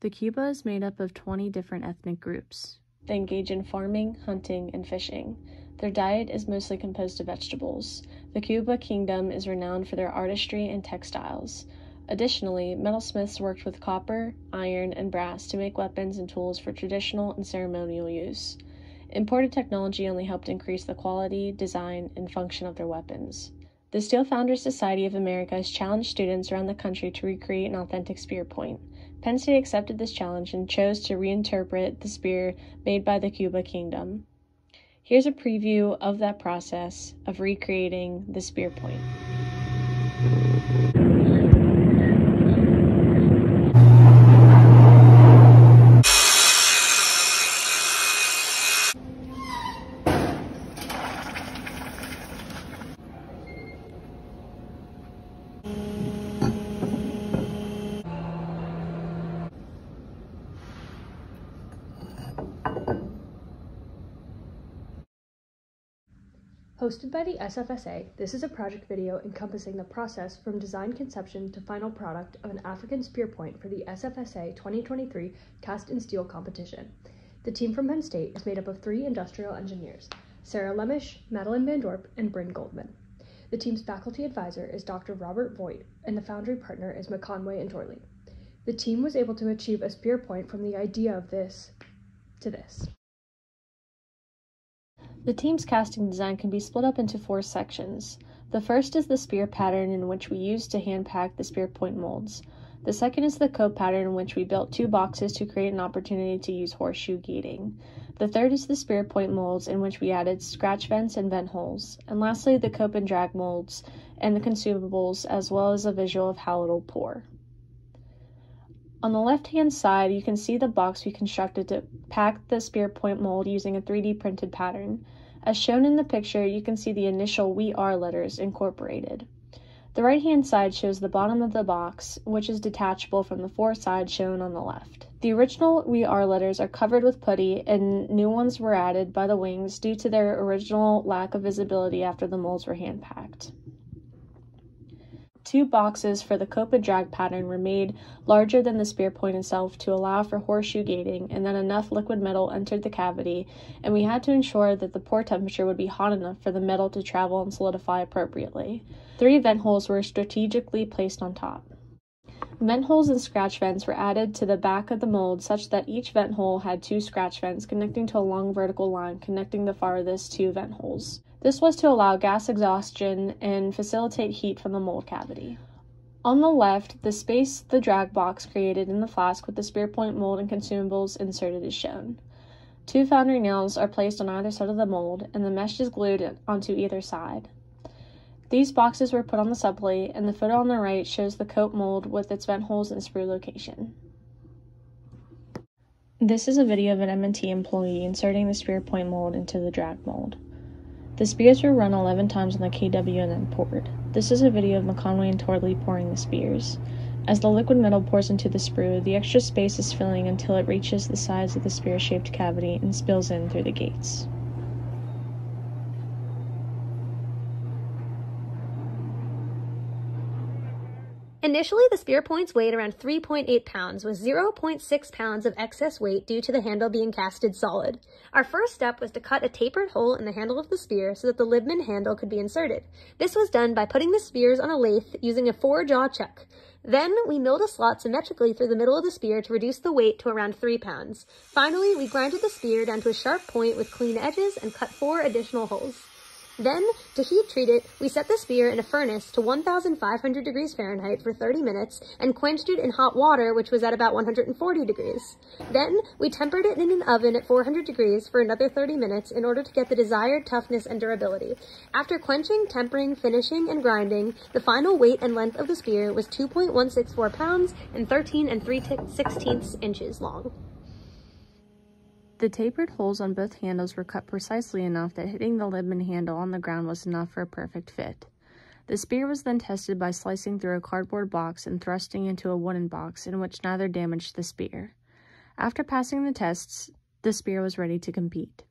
The Cuba is made up of 20 different ethnic groups. They engage in farming, hunting, and fishing. Their diet is mostly composed of vegetables. The Cuba Kingdom is renowned for their artistry and textiles. Additionally, metalsmiths worked with copper, iron, and brass to make weapons and tools for traditional and ceremonial use. Imported technology only helped increase the quality, design, and function of their weapons. The Steel Founders Society of America has challenged students around the country to recreate an authentic spear point. Penn State accepted this challenge and chose to reinterpret the spear made by the Cuba Kingdom. Here's a preview of that process of recreating the spear point. Hosted by the SFSA, this is a project video encompassing the process from design conception to final product of an African spear point for the SFSA 2023 Cast in Steel competition. The team from Penn State is made up of 3 industrial engineers, Sarah Lemish, Madeline Van Dorp, and Bryn Goldman. The team's faculty advisor is Dr. Robert Voigt, and the foundry partner is McConway and Torley. The team was able to achieve a spear point from the idea of this to this. The team's casting design can be split up into 4 sections. The first is the spear pattern, in which we used to hand pack the spear point molds. The second is the cope pattern, in which we built 2 boxes to create an opportunity to use horseshoe gating. The third is the spear point molds, in which we added scratch vents and vent holes. And lastly, the cope and drag molds and the consumables, as well as a visual of how it'll pour. On the left-hand side, you can see the box we constructed to pack the spear point mold using a 3D printed pattern. As shown in the picture, you can see the initial "We Are" letters incorporated. The right-hand side shows the bottom of the box, which is detachable from the 4 sides shown on the left. The original "We Are" letters are covered with putty, and new ones were added by the wings due to their original lack of visibility after the molds were hand-packed. 2 boxes for the cope and drag pattern were made larger than the spear point itself to allow for horseshoe gating, and then enough liquid metal entered the cavity, and we had to ensure that the pour temperature would be hot enough for the metal to travel and solidify appropriately. 3 vent holes were strategically placed on top. Vent holes and scratch vents were added to the back of the mold such that each vent hole had 2 scratch vents connecting to a long vertical line connecting the farthest 2 vent holes. This was to allow gas exhaustion and facilitate heat from the mold cavity. On the left, the space the drag box created in the flask with the spear point mold and consumables inserted is shown. 2 foundry nails are placed on either side of the mold, and the mesh is glued onto either side. These boxes were put on the subplate, and the photo on the right shows the cope mold with its vent holes and sprue location. This is a video of an M&T employee inserting the spear point mold into the drag mold. The spears were run 11 times on the KW and then poured. This is a video of McConway and Torley pouring the spears. As the liquid metal pours into the sprue, the extra space is filling until it reaches the sides of the spear-shaped cavity and spills in through the gates. Initially, the spear points weighed around 3.8 pounds, with 0.6 pounds of excess weight due to the handle being casted solid. Our first step was to cut a tapered hole in the handle of the spear so that the Libman handle could be inserted. This was done by putting the spears on a lathe using a 4-jaw chuck. Then, we milled a slot symmetrically through the middle of the spear to reduce the weight to around 3 pounds. Finally, we grinded the spear down to a sharp point with clean edges and cut 4 additional holes. Then, to heat treat it, we set the spear in a furnace to 1,500 degrees Fahrenheit for 30 minutes and quenched it in hot water, which was at about 140 degrees. Then, we tempered it in an oven at 400 degrees for another 30 minutes in order to get the desired toughness and durability. After quenching, tempering, finishing, and grinding, the final weight and length of the spear was 2.164 pounds and 13 3/16 inches long. The tapered holes on both handles were cut precisely enough that hitting the Libman handle on the ground was enough for a perfect fit. The spear was then tested by slicing through a cardboard box and thrusting into a wooden box in which neither damaged the spear. After passing the tests, the spear was ready to compete.